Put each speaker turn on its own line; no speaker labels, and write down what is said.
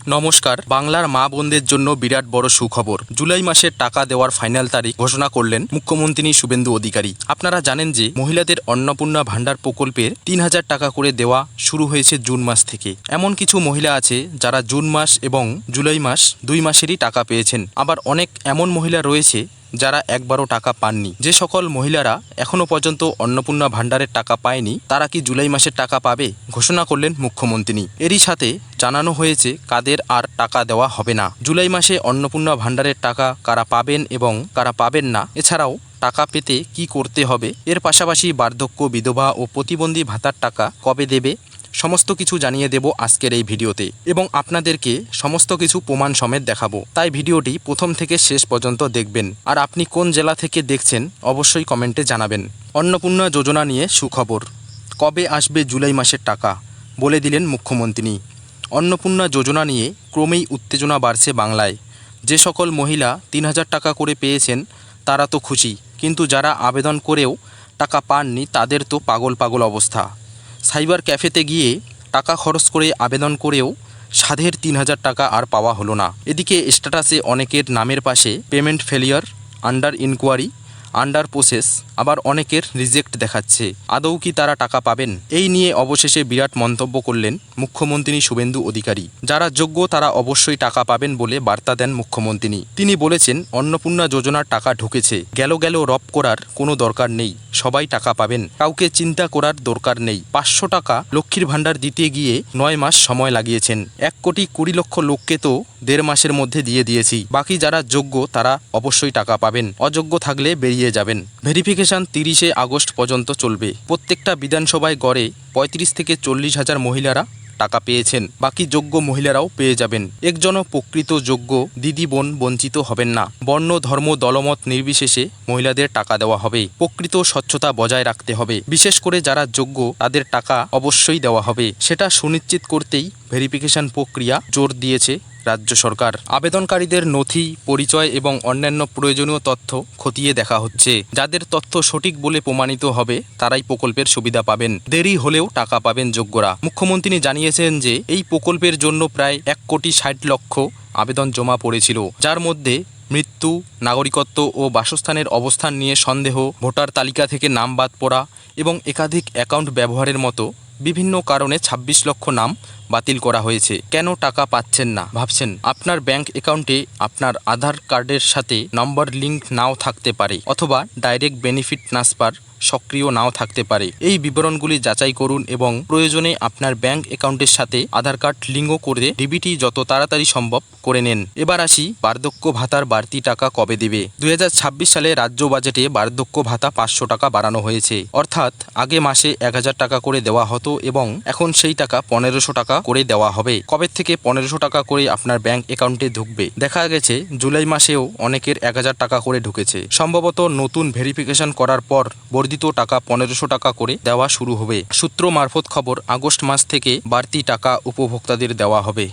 নমস্কার। বাংলার মা বোনদের জন্য বিরাট বড় সুখবর। জুলাই মাসের টাকা দেওয়ার ফাইনাল তারিখ ঘোষণা করলেন মুখ্যমন্ত্রী শুভেন্দু অধিকারী। আপনারা জানেন যে মহিলাদের অন্নপূর্ণা ভাণ্ডার প্রকল্পের ৩,০০০ টাকা করে দেওয়া শুরু হয়েছে জুন মাস থেকে। এমন কিছু মহিলা আছে যারা জুন মাস এবং জুলাই মাস ২ মাসেরই টাকা পেয়েছেন। আবার অনেক এমন মহিলা রয়েছে যারা একবারও টাকা পাননি। যে সকল মহিলারা এখনো পর্যন্ত অন্নপূর্ণা ভাণ্ডারের টাকা পায়নি তারা কি জুলাই মাসের টাকা পাবে, ঘোষণা করলেন মুখ্যমন্ত্রী। এরই সাথে জানানো হয়েছে কাদের আর টাকা দেওয়া হবে না। জুলাই মাসে অন্নপূর্ণা ভাণ্ডারের টাকা কারা পাবেন এবং কারা পাবেন না, এছাড়াও টাকা পেতে কি করতে হবে, এর পাশাপাশি বার্ধক্য, বিধবা ও প্রতিবন্ধী ভাতার টাকা কবে দেবে, সমস্ত কিছু জানিয়ে দেব আজকের এই ভিডিওতে এবং আপনাদেরকে সমস্ত কিছু প্রমাণ সমেত দেখাবো। তাই ভিডিওটি প্রথম থেকে শেষ পর্যন্ত দেখবেন। আর আপনি কোন জেলা থেকে দেখছেন অবশ্যই কমেন্টে জানাবেন। অন্নপূর্ণা যোজনা নিয়ে সুখবর। কবে আসবে জুলাই মাসের টাকা, বলে দিলেন মুখ্যমন্ত্রী। অন্নপূর্ণা যোজনা নিয়ে ক্রমেই উত্তেজনা বাড়ছে বাংলায়। যে সকল মহিলা ৩,০০০ টাকা করে পেয়েছেন তারা তো খুশি, কিন্তু যারা আবেদন করেও টাকা পাননি তাদের তো পাগল পাগল অবস্থা। সাইবার ক্যাফেতে গিয়ে টাকা খরচ করে আবেদন করেও সাধের ৩,০০০ টাকা আর পাওয়া হলো না। এদিকে স্ট্যাটাসে অনেকের নামের পাশে payment failure, under inquiry, under process, আবার অনেকের রিজেক্ট দেখাচ্ছে। আদৌ কি তারা টাকা পাবেন? এই নিয়ে অবশেষে বিরাট মন্তব্য করলেন মুখ্যমন্ত্রী শুভেন্দু অধিকারী। যারা যোগ্য তারা অবশ্যই টাকা পাবেন বলে বার্তা দেন মুখ্যমন্ত্রী। তিনি বলেছেন, অন্নপূর্ণা যোজনার টাকা ঢুকেছে, গেল রব করার কোনো দরকার নেই, সবাই টাকা পাবেন, কাউকে চিন্তা করার দরকার নেই। ৫০০ টাকা লক্ষ্মীর ভাণ্ডার দিতে গিয়ে ৯ মাস সময় লাগিয়েছেন। ১,২০,০০,০০০ লোককে তো ১.৫ মাসের মধ্যে দিয়ে দিয়েছি। বাকি যারা যোগ্য তারা অবশ্যই টাকা পাবেন, অযোগ্য থাকলে বেরিয়ে যাবেন। ভেরিফিকেশন ৩০শে আগস্ট পর্যন্ত চলবে। প্রত্যেকটা বিধানসভায় গড়ে ৩৫ থেকে ৪০,০০০ মহিলারা টাকা পেয়েছেন, বাকি যোগ্য মহিলারাও পেয়ে যাবেন। একজনও প্রকৃত যোগ্য দিদি বোন বঞ্চিত হবেন না। বর্ণ, ধর্ম, দলমত নির্বিশেষে মহিলাদের টাকা দেওয়া হবে। প্রকৃত স্বচ্ছতা বজায় রাখতে হবে। বিশেষ করে যারা যোগ্য তাদের টাকা অবশ্যই দেওয়া হবে। সেটা সুনিশ্চিত করতেই ভেরিফিকেশন প্রক্রিয়া জোর দিয়েছে রাজ্য সরকার। আবেদনকারীদের নথি, পরিচয় এবং অন্যান্য প্রয়োজনীয় তথ্য খতিয়ে দেখা হচ্ছে। যাদের তথ্য সঠিক বলে প্রমাণিত হবে তারাই প্রকল্পের সুবিধা পাবেন। দেরি হলেও টাকা পাবেন যোগ্যরা। মুখ্যমন্ত্রী জানিয়েছেন যে এই প্রকল্পের জন্য প্রায় ১,৬০,০০,০০০ আবেদন জমা পড়েছিল, যার মধ্যে মৃত্যু, নাগরিকত্ব ও বাসস্থানের অবস্থান নিয়ে সন্দেহ, ভোটার তালিকা থেকে নাম বাদ পড়া এবং একাধিক অ্যাকাউন্ট ব্যবহারের মতো বিভিন্ন কারণে ২৬ লক্ষ নাম বাতিল করা হয়েছে। কেন টাকা পাচ্ছেন না ভাবছেন? আপনার ব্যাংক অ্যাকাউন্টে আপনার আধার কার্ডের সাথে নম্বর লিঙ্ক নাও থাকতে পারে, অথবা ডাইরেক্ট বেনিফিট ট্রান্সফার সক্রিয় নাও থাকতে পারে। এই বিবরণগুলি যাচাই করুন এবং প্রয়োজনে আপনার ব্যাংক অ্যাকাউন্টের সাথে আধার কার্ড লিঙ্ক করে ডিবিটি যত তাড়াতাড়ি সম্ভব করে নেন। এবার আসি, বার্ধক্য ভাতার বাড়তি টাকা কবে দেবে? ২০২৬ সালে রাজ্য বাজেটে বার্ধক্য ভাতা ৫০০ টাকা বাড়ানো হয়েছে। অর্থাৎ আগে মাসে ১,০০০ টাকা করে দেওয়া হতো এবং এখন সেই টাকা ১৫০০ টাকা করে দেওয়া হবে। কবে থেকে ১৫০০ টাকা করে আপনার ব্যাংক অ্যাকাউন্টে ঢুকবে? দেখা গেছে জুলাই মাসেও অনেকের ১,০০০ টাকা করে ঢুকেছে। সম্ভবত নতুন ভেরিফিকেশন করার পর বর্ধিত টাকা ১৫০০ টাকা করে দেওয়া শুরু হবে। সূত্র মারফত খবর, আগস্ট মাস থেকে বাড়তি টাকা উপভোক্তাদের দেওয়া হবে।